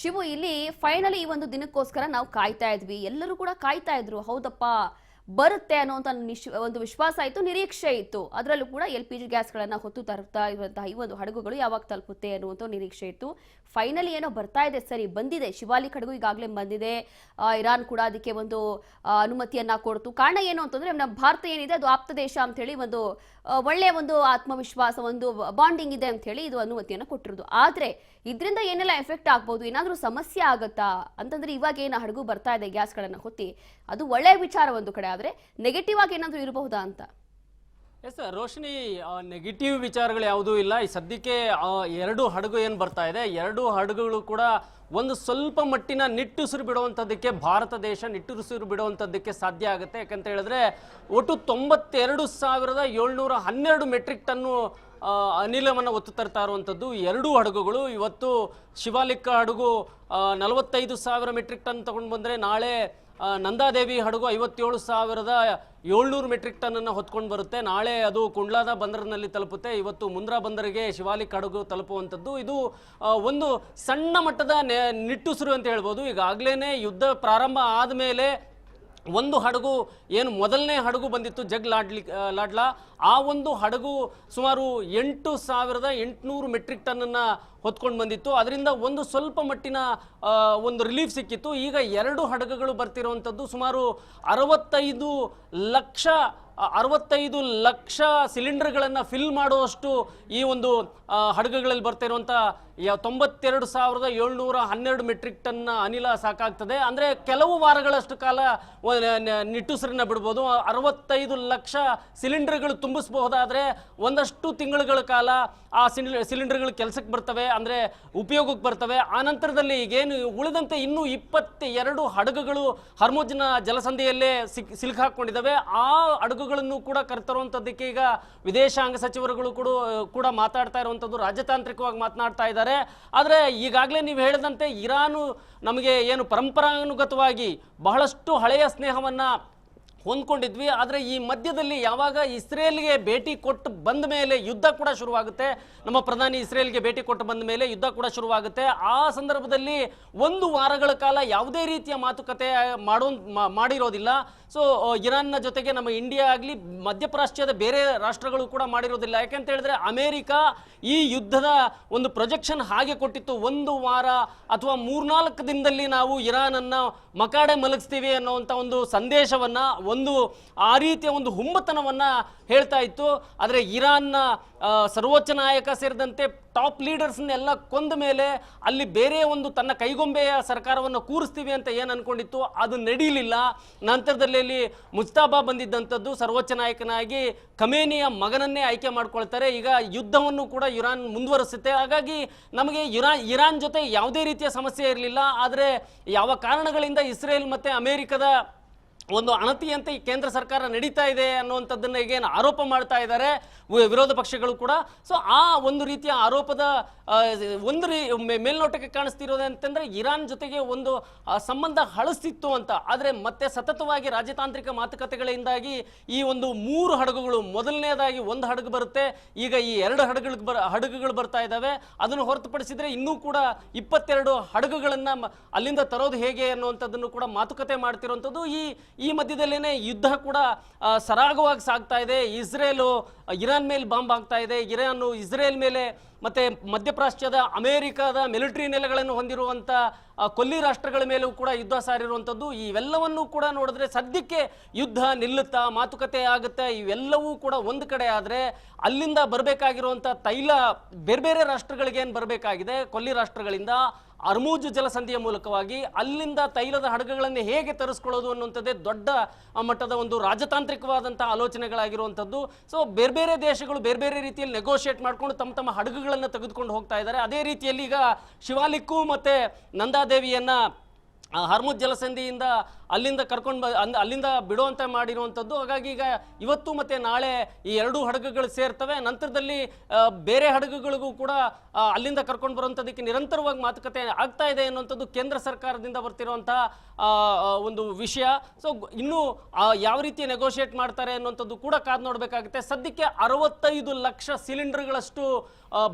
ಶಿವು ಇಲ್ಲಿ ಫೈನಲಿ ಈ ಒಂದು ದಿನಕ್ಕೋಸ್ಕರ ನಾವು ಕಾಯ್ತಾ ಇದ್ವಿ, ಎಲ್ಲರೂ ಕೂಡ ಕಾಯ್ತಾ ಇದ್ರು. ಹೌದಪ್ಪ ಬರುತ್ತೆ ಅನ್ನೋಂತ ಒಂದು ವಿಶ್ವಾಸ ಇತ್ತು, ನಿರೀಕ್ಷೆ ಇತ್ತು. ಅದರಲ್ಲೂ ಕೂಡ LPG ಗ್ಯಾಸ್ಗಳನ್ನ ಹೊತ್ತು ತರ್ತಾ ಇರುವಂತಹ ಈ ಒಂದು ಹಡಗುಗಳು ಯಾವಾಗ ತಲುಪುತ್ತೆ ಅನ್ನುವಂಥ ನಿರೀಕ್ಷೆ ಇತ್ತು. ಫೈನಲಿ ಏನೋ ಬರ್ತಾ ಇದೆ, ಸರಿ ಬಂದಿದೆ. ಶಿವಾಲಿಕ್ ಹಡಗು ಈಗಾಗಲೇ ಬಂದಿದೆ. ಇರಾನ್ ಕೂಡ ಅದಕ್ಕೆ ಒಂದು ಅನುಮತಿಯನ್ನ ಕೊಡ್ತು. ಕಾರಣ ಏನು ಅಂತಂದ್ರೆ ನಮ್ಮ ಭಾರತ ಏನಿದೆ ಅದು ಆಪ್ತ ದೇಶ ಅಂತ ಹೇಳಿ ಒಂದು ಒಳ್ಳೆಯ ಒಂದು ಆತ್ಮವಿಶ್ವಾಸ, ಒಂದು ಬಾಂಡಿಂಗ್ ಇದೆ ಅಂತ ಹೇಳಿ ಇದು ಅನುಮತಿಯನ್ನು ಕೊಟ್ಟಿರೋದು. ಆದ್ರೆ ಇದರಿಂದ ಏನೆಲ್ಲ ಎಫೆಕ್ಟ್ ಆಗ್ಬೋದು, ಏನಾದ್ರೂ ಸಮಸ್ಯೆ ಆಗತ್ತಾ ಅಂತಂದ್ರೆ ಇವಾಗ ಏನು ಹಡಗು ಬರ್ತಾ ಇದೆ ಗ್ಯಾಸ್ಗಳನ್ನ ಹೊತ್ತಿ, ಅದು ಒಳ್ಳೆಯ ವಿಚಾರ ಒಂದು ಕಡೆ, ಆದ್ರೆ ನೆಗೆಟಿವ್ ಆಗಿ ಏನಾದ್ರೂ ಇರಬಹುದಾ ಅಂತ. ಎಸ್ ರೋಶಿನಿ, ನೆಗೆಟಿವ್ ವಿಚಾರಗಳು ಯಾವುದೂ ಇಲ್ಲ. ಈ ಸದ್ಯಕ್ಕೆ ಎರಡು ಹಡಗು ಏನು ಬರ್ತಾ ಇದೆ, ಎರಡು ಹಡಗುಗಳು ಕೂಡ ಒಂದು ಸ್ವಲ್ಪ ಮಟ್ಟಿನ ನಿಟ್ಟುಸಿರು ಬಿಡುವಂಥದ್ದಕ್ಕೆ ಭಾರತ ದೇಶ ನಿಟ್ಟುಸಿರು ಬಿಡುವಂಥದ್ದಕ್ಕೆ ಸಾಧ್ಯ ಆಗುತ್ತೆ. ಯಾಕಂತ ಹೇಳಿದ್ರೆ ಒಟ್ಟು 92,712 ಮೆಟ್ರಿಕ್ ಟನ್ನು ಅನಿಲವನ್ನು ಹೊತ್ತು ತರ್ತಾ ಇರುವಂಥದ್ದು ಎರಡೂ ಹಡಗುಗಳು. ಇವತ್ತು ಶಿವಾಲಿಕ್ ಹಡಗು 45,000 ಮೆಟ್ರಿಕ್ ಟನ್ ತಗೊಂಡು ಬಂದರೆ, ನಾಳೆ ನಂದಾದೇವಿ ಹಡಗು 57,700 ಮೆಟ್ರಿಕ್ ಟನ್ನನ್ನು ಹೊತ್ಕೊಂಡು ಬರುತ್ತೆ. ನಾಳೆ ಅದು ಕುಂಡ್ಲಾದ ಬಂದರಿನಲ್ಲಿ ತಲುಪುತ್ತೆ. ಇವತ್ತು ಮುಂದ್ರಾ ಬಂದರಿಗೆ ಶಿವಾಲಿಕ್ ಹಡಗು ತಲುಪುವಂಥದ್ದು. ಇದು ಒಂದು ಸಣ್ಣ ಮಟ್ಟದ ನಿಟ್ಟುಸಿರು ಅಂತ ಹೇಳ್ಬೋದು. ಈಗಾಗಲೇ ಯುದ್ಧ ಪ್ರಾರಂಭ ಆದಮೇಲೆ ಒಂದು ಹಡಗು ಏನು ಮೊದಲನೇ ಹಡಗು ಬಂದಿತ್ತು ಲಾಡ್ಲಾ, ಆ ಒಂದು ಹಡಗು ಸುಮಾರು 8,800 ಮೆಟ್ರಿಕ್ ಟನ್ನನ್ನು ಹೊತ್ಕೊಂಡು ಬಂದಿತ್ತು. ಅದರಿಂದ ಒಂದು ಸ್ವಲ್ಪ ಮಟ್ಟಿನ ಒಂದು ರಿಲೀಫ್ ಸಿಕ್ಕಿತ್ತು. ಈಗ ಎರಡು ಹಡಗುಗಳು ಬರ್ತಿರುವಂಥದ್ದು ಸುಮಾರು 65 ಲಕ್ಷ ಸಿಲಿಂಡರ್ಗಳನ್ನು ಫಿಲ್ ಮಾಡುವಷ್ಟು ಈ ಒಂದು ಹಡಗುಗಳಲ್ಲಿ ಬರ್ತಿರುವಂಥ 92,712 ಮೆಟ್ರಿಕ್ ಟನ್ ಅನಿಲ ಸಾಕಾಗ್ತದೆ. ಅಂದರೆ ಕೆಲವು ವಾರಗಳಷ್ಟು ಕಾಲ ನಿಟ್ಟುಸಿರನ್ನ ಬಿಡ್ಬೋದು. 65 ಲಕ್ಷ ಸಿಲಿಂಡರ್ಗಳು ತುಂಬಿಸಬಹುದಾದ್ರೆ ಒಂದಷ್ಟು ತಿಂಗಳುಗಳ ಕಾಲ ಆ ಸಿಲಿಂಡರ್ಗಳು ಕೆಲಸಕ್ಕೆ ಬರ್ತವೆ, ಅಂದರೆ ಉಪಯೋಗಕ್ಕೆ ಬರ್ತವೆ. ಆ ನಂತರದಲ್ಲಿ ಈಗೇನು ಉಳಿದಂತೆ ಇನ್ನೂ 22 ಹಡಗುಗಳು ಹರ್ಮುಜ್ನ ಜಲಸಂಧಿಯಲ್ಲೇ ಸಿಲುಕಾಕೊಂಡಿದ್ದಾವೆ. ಆ ಹಡಗುಗಳನ್ನು ಕೂಡ ಕರ್ತರುವಂಥದ್ದಕ್ಕೆ ಈಗ ವಿದೇಶಾಂಗ ಸಚಿವರುಗಳು ಕೂಡ ಮಾತಾಡ್ತಾ ಇರುವಂಥದ್ದು, ರಾಜತಾಂತ್ರಿಕವಾಗಿ ಮಾತನಾಡ್ತಾ ಇದ್ದಾರೆ. ಆದರೆ ಈಗಾಗಲೇ ನೀವು ಹೇಳಿದಂತೆ ಇರಾನು ನಮಗೆ ಏನು ಪರಂಪರಾನುಗತವಾಗಿ ಬಹಳಷ್ಟು ಹಳೆಯ ಸ್ನೇಹವನ್ನು ಹೊಂದ್ಕೊಂಡಿದ್ವಿ. ಆದರೆ ಈ ಮಧ್ಯದಲ್ಲಿ ಯಾವಾಗ ಇಸ್ರೇಲ್ಗೆ ಭೇಟಿ ಕೊಟ್ಟು ಬಂದ ಮೇಲೆ ಯುದ್ಧ ಕೂಡ ಶುರುವಾಗುತ್ತೆ, ನಮ್ಮ ಪ್ರಧಾನಿ ಇಸ್ರೇಲ್ಗೆ ಭೇಟಿ ಕೊಟ್ಟು ಬಂದ ಮೇಲೆ ಯುದ್ಧ ಕೂಡ ಶುರುವಾಗುತ್ತೆ. ಆ ಸಂದರ್ಭದಲ್ಲಿ ಒಂದು ವಾರಗಳ ಕಾಲ ಯಾವುದೇ ರೀತಿಯ ಮಾತುಕತೆ ಮಾಡಿರೋದಿಲ್ಲ. ಸೊ ಇರಾನ್ನ ಜೊತೆಗೆ ನಮ್ಮ ಇಂಡಿಯಾ ಆಗಲಿ ಮಧ್ಯಪ್ರಾಚ್ಯದ ಬೇರೆ ರಾಷ್ಟ್ರಗಳು ಕೂಡ ಮಾಡಿರೋದಿಲ್ಲ. ಯಾಕೆಂತ ಹೇಳಿದ್ರೆ ಅಮೇರಿಕ ಈ ಯುದ್ಧದ ಒಂದು ಪ್ರೊಜೆಕ್ಷನ್ ಹಾಗೆ ಕೊಟ್ಟಿತ್ತು, ಒಂದು ವಾರ ಅಥವಾ 3-4 ದಿನದಲ್ಲಿ ನಾವು ಇರಾನನ್ನು ಮಕಾಡೆ ಮಲಗಿಸ್ತೀವಿ ಅನ್ನೋವಂಥ ಒಂದು ಸಂದೇಶವನ್ನು, ಒಂದು ಆ ರೀತಿಯ ಒಂದು ಹುಮ್ಮತನವನ್ನು ಹೇಳ್ತಾ ಇತ್ತು. ಆದರೆ ಇರಾನ್ನ ಸರ್ವೋಚ್ಚ ನಾಯಕ ಸೇರಿದಂತೆ ಟಾಪ್ ಲೀಡರ್ಸ್ನೆಲ್ಲ ಕೊಂದ ಮೇಲೆ ಅಲ್ಲಿ ಬೇರೆ ಒಂದು ತನ್ನ ಕೈಗೊಂಬೆಯ ಸರ್ಕಾರವನ್ನು ಕೂರಿಸ್ತೀವಿ ಅಂತ ಏನು ಅನ್ಕೊಂಡಿತ್ತು, ಅದು ನಡೀಲಿಲ್ಲ. ನಂತರದಲ್ಲಿ ಅಲ್ಲಿ ಮುಜ್ತಾಬಾ ಬಂದಿದ್ದಂಥದ್ದು ಸರ್ವೋಚ್ಚ ನಾಯಕನಾಗಿ ಖಮೇನಿಯ ಮಗನನ್ನೇ ಆಯ್ಕೆ ಮಾಡ್ಕೊಳ್ತಾರೆ. ಈಗ ಯುದ್ಧವನ್ನು ಕೂಡ ಇರಾನ್ ಮುಂದುವರಿಸುತ್ತೆ. ಹಾಗಾಗಿ ನಮಗೆ ಇರಾನ್ ಜೊತೆ ಯಾವುದೇ ರೀತಿಯ ಸಮಸ್ಯೆ ಇರಲಿಲ್ಲ. ಆದರೆ ಯಾವ ಕಾರಣಗಳಿಂದ ಇಸ್ರೇಲ್ ಮತ್ತು ಅಮೇರಿಕದ ಒಂದು ಅಣತಿಯಂತೆ ಈ ಕೇಂದ್ರ ಸರ್ಕಾರ ನಡೀತಾ ಇದೆ ಅನ್ನುವಂಥದ್ದನ್ನು ಈಗೇನು ಆರೋಪ ಮಾಡ್ತಾ ಇದ್ದಾರೆ ವಿರೋಧ ಪಕ್ಷಗಳು ಕೂಡ. ಸೊ ಆ ಒಂದು ರೀತಿಯ ಆರೋಪದ ಒಂದು ಮೇಲ್ನೋಟಕ್ಕೆ ಕಾಣಿಸ್ತಿರೋದು ಅಂತಂದ್ರೆ ಇರಾನ್ ಜೊತೆಗೆ ಒಂದು ಸಂಬಂಧ ಹಳಸ್ತಿತ್ತು ಅಂತ. ಆದರೆ ಮತ್ತೆ ಸತತವಾಗಿ ರಾಜತಾಂತ್ರಿಕ ಮಾತುಕತೆಗಳಿಂದಾಗಿ ಈ ಒಂದು 3 ಹಡಗುಗಳು, ಮೊದಲನೇದಾಗಿ ಒಂದು ಹಡಗು ಬರುತ್ತೆ, ಈಗ ಈ 2 ಹಡಗುಗಳು ಬರ್ತಾ ಇದ್ದಾವೆ. ಅದನ್ನು ಹೊರತುಪಡಿಸಿದ್ರೆ ಇನ್ನೂ ಕೂಡ 22 ಹಡಗುಗಳನ್ನು ಅಲ್ಲಿಂದ ತರೋದು ಹೇಗೆ ಅನ್ನುವಂಥದ್ದನ್ನು ಕೂಡ ಮಾತುಕತೆ ಮಾಡ್ತಿರುವಂಥದ್ದು. ಈ ಮಧ್ಯದಲ್ಲೇನೆ ಯುದ್ಧ ಕೂಡ ಸರಾಗವಾಗಿ ಸಾಗ್ತಾ ಇದೆ. ಇಸ್ರೇಲು ಇರಾನ್ ಮೇಲೆ ಬಾಂಬ್ ಹಾಕ್ತಾ ಇದೆ, ಇರಾನು ಇಸ್ರೇಲ್ ಮೇಲೆ ಮತ್ತೆ ಮಧ್ಯಪ್ರಾಚ್ಯದ ಅಮೆರಿಕದ ಮಿಲಿಟರಿ ನೆಲೆಗಳನ್ನು ಹೊಂದಿರುವಂಥ ಕೊಲ್ಲಿ ರಾಷ್ಟ್ರಗಳ ಮೇಲೂ ಕೂಡ ಯುದ್ಧ ಸಾರಿರುವಂಥದ್ದು. ಇವೆಲ್ಲವನ್ನೂ ಕೂಡ ನೋಡಿದ್ರೆ ಸದ್ಯಕ್ಕೆ ಯುದ್ಧ ನಿಲ್ಲುತ್ತಾ, ಮಾತುಕತೆ ಆಗುತ್ತೆ, ಇವೆಲ್ಲವೂ ಕೂಡ ಒಂದು ಕಡೆ. ಆದರೆ ಅಲ್ಲಿಂದ ಬರಬೇಕಾಗಿರುವಂಥ ತೈಲ ಬೇರೆ ಬೇರೆ ರಾಷ್ಟ್ರಗಳಿಗೆ ಏನು ಬರಬೇಕಾಗಿದೆ ಕೊಲ್ಲಿ ರಾಷ್ಟ್ರಗಳಿಂದ, ಹರ್ಮುಜ್ ಜಲಸಂಧಿಯ ಮೂಲಕವಾಗಿ ಅಲ್ಲಿಂದ ತೈಲದ ಹಡಗುಗಳನ್ನು ಹೇಗೆ ತರಿಸ್ಕೊಳ್ಳೋದು ಅನ್ನುವಂಥದ್ದೇ ದೊಡ್ಡ ಮಟ್ಟದ ಒಂದು ರಾಜತಾಂತ್ರಿಕವಾದಂಥ ಆಲೋಚನೆಗಳಾಗಿರುವಂಥದ್ದು. ಸೊ ಬೇರೆ ಬೇರೆ ದೇಶಗಳು ಬೇರೆ ಬೇರೆ ರೀತಿಯಲ್ಲಿ ನೆಗೋಷಿಯೇಟ್ ಮಾಡಿಕೊಂಡು ತಮ್ಮ ಹಡಗುಗಳನ್ನು ತೆಗೆದುಕೊಂಡು ಹೋಗ್ತಾ ಇದ್ದಾರೆ. ಅದೇ ರೀತಿಯಲ್ಲಿ ಈಗ ಶಿವಾಲಿಕ್ಕು ಮತ್ತು ನಂದಾದೇವಿಯನ್ನು ಹರ್ಮುಜ್ ಜಲಸಂಧಿಯಿಂದ ಅಲ್ಲಿಂದ ಅಲ್ಲಿಂದ ಬಿಡುವಂತೆ ಮಾಡಿರುವಂಥದ್ದು. ಹಾಗಾಗಿ ಈಗ ಇವತ್ತು ಮತ್ತೆ ನಾಳೆ ಈ ಎರಡು ಹಡಗುಗಳು ಸೇರ್ತವೆ. ನಂತರದಲ್ಲಿ ಬೇರೆ ಹಡಗುಗಳಿಗೂ ಕೂಡ ಅಲ್ಲಿಂದ ಕರ್ಕೊಂಡು ಬರುವಂಥದ್ದಕ್ಕೆ ನಿರಂತರವಾಗಿ ಮಾತುಕತೆ ಆಗ್ತಾ ಇದೆ ಅನ್ನುವಂಥದ್ದು ಕೇಂದ್ರ ಸರ್ಕಾರದಿಂದ ಬರ್ತಿರುವಂತಹ ಒಂದು ವಿಷಯ. ಸೊ ಇನ್ನು ಯಾವ ರೀತಿ ನೆಗೋಷಿಯೇಟ್ ಮಾಡ್ತಾರೆ ಅನ್ನುವಂಥದ್ದು ಕೂಡ ಕಾದು ನೋಡಬೇಕಾಗುತ್ತೆ. ಸದ್ಯಕ್ಕೆ 65 ಲಕ್ಷ ಸಿಲಿಂಡರ್ಗಳಷ್ಟು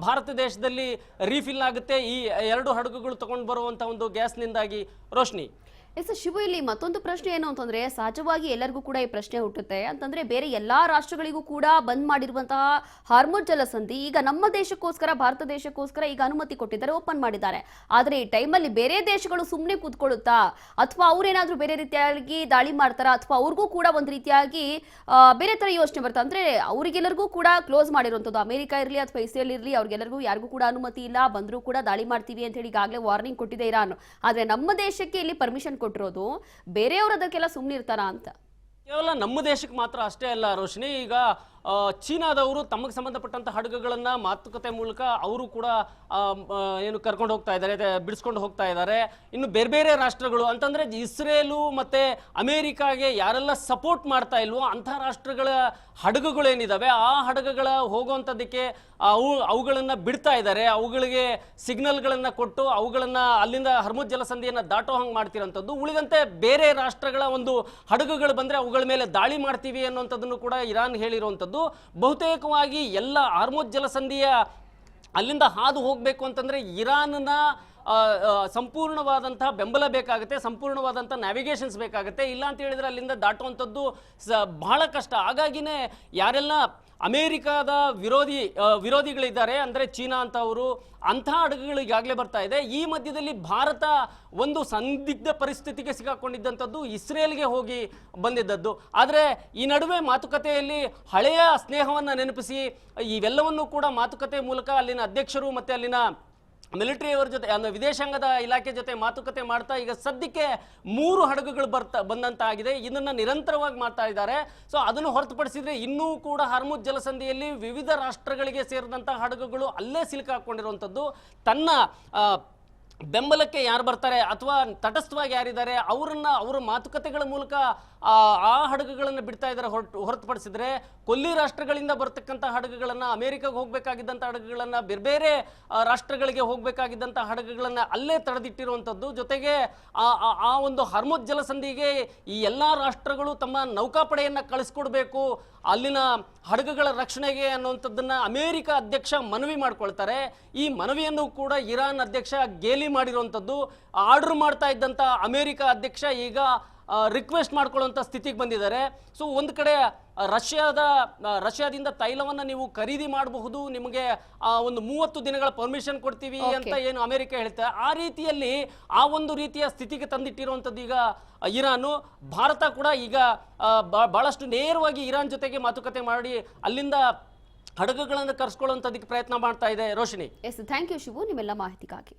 ಭಾರತ ದೇಶದಲ್ಲಿ ರೀಫಿಲ್ ಆಗುತ್ತೆ ಈ ಎರಡು ಹಡಗುಗಳು ತಗೊಂಡು ಬರುವಂತಹ ಒಂದು ಗ್ಯಾಸ್ನಿಂದಾಗಿ. ರೋಶ್ನಿ. ಎಸ್ ಶಿವು, ಇಲ್ಲಿ ಮತ್ತೊಂದು ಪ್ರಶ್ನೆ ಏನು ಅಂತಂದ್ರೆ, ಸಹಜವಾಗಿ ಎಲ್ಲರಿಗೂ ಕೂಡ ಈ ಪ್ರಶ್ನೆ ಹುಟ್ಟುತ್ತೆ ಅಂತಂದ್ರೆ, ಬೇರೆ ಎಲ್ಲಾ ರಾಷ್ಟ್ರಗಳಿಗೂ ಕೂಡ ಬಂದ್ ಮಾಡಿರುವಂತಹ ಹಾರ್ಮುಜ್ ಜಲಸಂಧಿ ಈಗ ನಮ್ಮ ದೇಶಕ್ಕೋಸ್ಕರ, ಭಾರತ ದೇಶಕ್ಕೋಸ್ಕರ ಈಗ ಅನುಮತಿ ಕೊಟ್ಟಿದ್ದಾರೆ, ಓಪನ್ ಮಾಡಿದ್ದಾರೆ. ಆದ್ರೆ ಈ ಟೈಮಲ್ಲಿ ಬೇರೆ ದೇಶಗಳು ಸುಮ್ಮನೆ ಕೂತ್ಕೊಳ್ಳುತ್ತಾ, ಅಥವಾ ಅವ್ರೇನಾದ್ರೂ ಬೇರೆ ರೀತಿಯಾಗಿ ದಾಳಿ ಮಾಡ್ತಾರಾ, ಅಥವಾ ಅವ್ರಿಗೂ ಕೂಡ ಒಂದು ರೀತಿಯಾಗಿ ಬೇರೆ ತರ ಯೋಚನೆ ಬರುತ್ತೆ. ಅಂದ್ರೆ ಅವರಿಗೆಲ್ಲರಿಗೂ ಕೂಡ ಕ್ಲೋಸ್ ಮಾಡಿರುವಂಥದ್ದು, ಅಮೆರಿಕ ಇರಲಿ ಅಥವಾ ಇಸ್ರೇಲ್ ಇರಲಿ, ಅವ್ರಿಗೆಲ್ಲರಿಗೂ ಯಾರಿಗೂ ಕೂಡ ಅನುಮತಿ ಇಲ್ಲ, ಬಂದರೂ ಕೂಡ ದಾಳಿ ಮಾಡ್ತೀವಿ ಅಂತ ಹೇಳಿ ಈಗಾಗಲೇ ವಾರ್ನಿಂಗ್ ಕೊಟ್ಟಿದೆ ಇರಾನ್. ಆದ್ರೆ ನಮ್ಮ ದೇಶಕ್ಕೆ ಇಲ್ಲಿ ಪರ್ಮಿಷನ್ ಕೊಟ್ಟಿರೋದು, ಬೇರೆಯವರು ಅದಕ್ಕೆಲ್ಲ ಸುಮ್ಮನಿರ್ತಾರಾ ಅಂತ. ಕೇವಲ ನಮ್ಮ ದೇಶಕ್ಕೆ ಮಾತ್ರ ಅಷ್ಟೇ ಅಲ್ಲ ರೋಶಿನಿ, ಈಗ ಚೀನಾದವರು ತಮಗೆ ಸಂಬಂಧಪಟ್ಟಂತ ಹಡಗುಗಳನ್ನ ಮಾತುಕತೆ ಮೂಲಕ ಅವರು ಕೂಡ ಏನು ಕರ್ಕೊಂಡು ಹೋಗ್ತಾ ಇದ್ದಾರೆ, ಬಿಡಿಸ್ಕೊಂಡು ಹೋಗ್ತಾ ಇದ್ದಾರೆ. ಇನ್ನು ಬೇರೆ ಬೇರೆ ರಾಷ್ಟ್ರಗಳು ಅಂತಂದ್ರೆ ಇಸ್ರೇಲು ಮತ್ತೆ ಅಮೆರಿಕಾಗೆ ಯಾರೆಲ್ಲ ಸಪೋರ್ಟ್ ಮಾಡ್ತಾ ಇಲ್ವೋ ಅಂಥ ರಾಷ್ಟ್ರಗಳ ಹಡಗುಗಳೇನಿದಾವೆ ಆ ಹಡಗುಗಳ ಹೋಗುವಂಥದ್ದಕ್ಕೆ ಅವುಗಳನ್ನ ಬಿಡ್ತಾ ಇದ್ದಾರೆ. ಅವುಗಳಿಗೆ ಸಿಗ್ನಲ್ಗಳನ್ನ ಕೊಟ್ಟು ಅವುಗಳನ್ನ ಅಲ್ಲಿಂದ ಹರ್ಮುಜ್ ಜಲಸಂಧಿಯನ್ನ ದಾಟೋ ಹಂಗೆ ಮಾಡ್ತಿರೋಂಥದ್ದು. ಉಳಿದಂತೆ ಬೇರೆ ರಾಷ್ಟ್ರಗಳ ಒಂದು ಹಡಗುಗಳು ಬಂದ್ರೆ ಅವುಗಳ ಮೇಲೆ ದಾಳಿ ಮಾಡ್ತೀವಿ ಅನ್ನುವಂಥದ್ದನ್ನು ಕೂಡ ಇರಾನ್ ಹೇಳಿರುವಂಥದ್ದು. ಬಹುತೇಕವಾಗಿ ಎಲ್ಲ ಹಾರ್ಮುಜ್ ಜಲಸಂಧಿಯ ಅಲ್ಲಿಂದ ಹಾದು ಹೋಗಬೇಕು ಅಂತಂದ್ರೆ ಇರಾನ್ನ ಸಂಪೂರ್ಣವಾದಂತಹ ಬೆಂಬಲ ಬೇಕಾಗುತ್ತೆ, ಸಂಪೂರ್ಣವಾದಂತಹ ನ್ಯಾವಿಗೇಷನ್ಸ್ ಬೇಕಾಗುತ್ತೆ. ಇಲ್ಲ ಅಂತ ಹೇಳಿದ್ರೆ ಅಲ್ಲಿಂದ ದಾಟುವಂಥದ್ದು ಬಹಳ ಕಷ್ಟ. ಹಾಗಾಗಿನೇ ಯಾರೆಲ್ಲ ಅಮೆರಿಕಾದ ವಿರೋಧಿಗಳಿದ್ದಾರೆ ಅಂದರೆ ಚೀನಾ ಅಂತವರು, ಅಂಥ ಹಡಗುಗಳು ಈಗಾಗಲೇ ಬರ್ತಾ ಇದೆ. ಈ ಮಧ್ಯದಲ್ಲಿ ಭಾರತ ಒಂದು ಸಂದಿಗ್ಧ ಪರಿಸ್ಥಿತಿಗೆ ಸಿಕ್ಕಾಕೊಂಡಿದ್ದಂಥದ್ದು ಇಸ್ರೇಲ್ಗೆ ಹೋಗಿ ಬಂದಿದ್ದದ್ದು. ಆದರೆ ಈ ನಡುವೆ ಮಾತುಕತೆಯಲ್ಲಿ ಹಳೆಯ ಸ್ನೇಹವನ್ನು ನೆನಪಿಸಿ ಇವೆಲ್ಲವನ್ನೂ ಕೂಡ ಮಾತುಕತೆ ಮೂಲಕ ಅಲ್ಲಿನ ಅಧ್ಯಕ್ಷರು ಮತ್ತು ಅಲ್ಲಿನ ಮಿಲಿಟರಿಯವರ ಜೊತೆ, ವಿದೇಶಾಂಗದ ಇಲಾಖೆ ಜೊತೆ ಮಾತುಕತೆ ಮಾಡ್ತಾ ಈಗ ಸದ್ಯಕ್ಕೆ 3 ಹಡಗುಗಳು ಬಂದಂತಾಗಿದೆ. ಇದನ್ನ ನಿರಂತರವಾಗಿ ಮಾಡ್ತಾ ಇದ್ದಾರೆ. ಸೊ ಅದನ್ನು ಹೊರತುಪಡಿಸಿದ್ರೆ ಇನ್ನೂ ಕೂಡ ಹಾರ್ಮುಜ್ ಜಲಸಂಧಿಯಲ್ಲಿ ವಿವಿಧ ರಾಷ್ಟ್ರಗಳಿಗೆ ಸೇರಿದಂತಹ ಹಡಗುಗಳು ಅಲ್ಲೇ ಸಿಲುಕಾಕೊಂಡಿರುವಂಥದ್ದು. ತನ್ನ ಬೆಂಬಲಕ್ಕೆ ಯಾರು ಬರ್ತಾರೆ ಅಥವಾ ತಟಸ್ಥವಾಗಿ ಯಾರಿದ್ದಾರೆ ಅವರ ಮಾತುಕತೆಗಳ ಮೂಲಕ ಆ ಹಡಗುಗಳನ್ನು ಬಿಡ್ತಾ ಇದ್ದಾರೆ. ಹೊರತುಪಡಿಸಿದ್ರೆ ಕೊಲ್ಲಿ ರಾಷ್ಟ್ರಗಳಿಂದ ಬರ್ತಕ್ಕಂಥ ಹಡಗುಗಳನ್ನು, ಅಮೆರಿಕಾಗೆ ಹೋಗಬೇಕಾಗಿದ್ದಂಥ ಹಡಗುಗಳನ್ನು, ಬೇರೆ ಬೇರೆ ರಾಷ್ಟ್ರಗಳಿಗೆ ಹೋಗಬೇಕಾಗಿದ್ದಂಥ ಹಡಗುಗಳನ್ನು ಅಲ್ಲೇ ತಡೆದಿಟ್ಟಿರುವಂಥದ್ದು. ಜೊತೆಗೆ ಆ ಒಂದು ಹರ್ಮುಜ್ ಜಲಸಂಧಿಗೆ ಈ ಎಲ್ಲ ರಾಷ್ಟ್ರಗಳು ತಮ್ಮ ನೌಕಾಪಡೆಯನ್ನು ಕಳಿಸ್ಕೊಡ್ಬೇಕು ಅಲ್ಲಿನ ಹಡಗುಗಳ ರಕ್ಷಣೆಗೆ ಅನ್ನುವಂಥದ್ದನ್ನ ಅಮೆರಿಕ ಅಧ್ಯಕ್ಷ ಮನವಿ ಮಾಡ್ಕೊಳ್ತಾರೆ. ಈ ಮನವಿಯನ್ನು ಕೂಡ ಇರಾನ್ ಅಧ್ಯಕ್ಷ ಗೇಲಿ ಮಾಡಿರುವಂಥದ್ದು. ಆರ್ಡರ್ ಮಾಡ್ತಾ ಇದ್ದಂಥ ಅಮೆರಿಕ ಅಧ್ಯಕ್ಷ ಈಗ ರಿಕ್ವೆಸ್ಟ್ ಮಾಡ್ಕೊಳ್ಳುವಂಥ ಸ್ಥಿತಿಗೆ ಬಂದಿದ್ದಾರೆ. ಸೊ ಒಂದು ಕಡೆ ರಷ್ಯಾದಿಂದ ತೈಲವನ್ನು ನೀವು ಖರೀದಿ ಮಾಡಬಹುದು, ನಿಮಗೆ ಒಂದು 30 ದಿನಗಳ ಪರ್ಮಿಷನ್ ಕೊಡ್ತೀವಿ ಅಂತ ಏನು ಅಮೆರಿಕ ಹೇಳ್ತಾರೆ. ಆ ರೀತಿಯಲ್ಲಿ ಆ ಒಂದು ರೀತಿಯ ಸ್ಥಿತಿಗೆ ತಂದಿಟ್ಟಿರುವಂಥದ್ದು ಈಗ ಇರಾನು. ಭಾರತ ಕೂಡ ಈಗ ಬಹಳಷ್ಟು ನೇರವಾಗಿ ಇರಾನ್ ಜೊತೆಗೆ ಮಾತುಕತೆ ಮಾಡಿ ಅಲ್ಲಿಂದ ಹಡಗುಗಳನ್ನು ಕರೆಸ್ಕೊಳ್ಳುವಂಥದ್ದಕ್ಕೆ ಪ್ರಯತ್ನ ಮಾಡ್ತಾ ಇದೆ. Roshini. Yes, thank you Shivu, ನಿಮ್ಮೆಲ್ಲ ಮಾಹಿತಿಗಾಗಿ.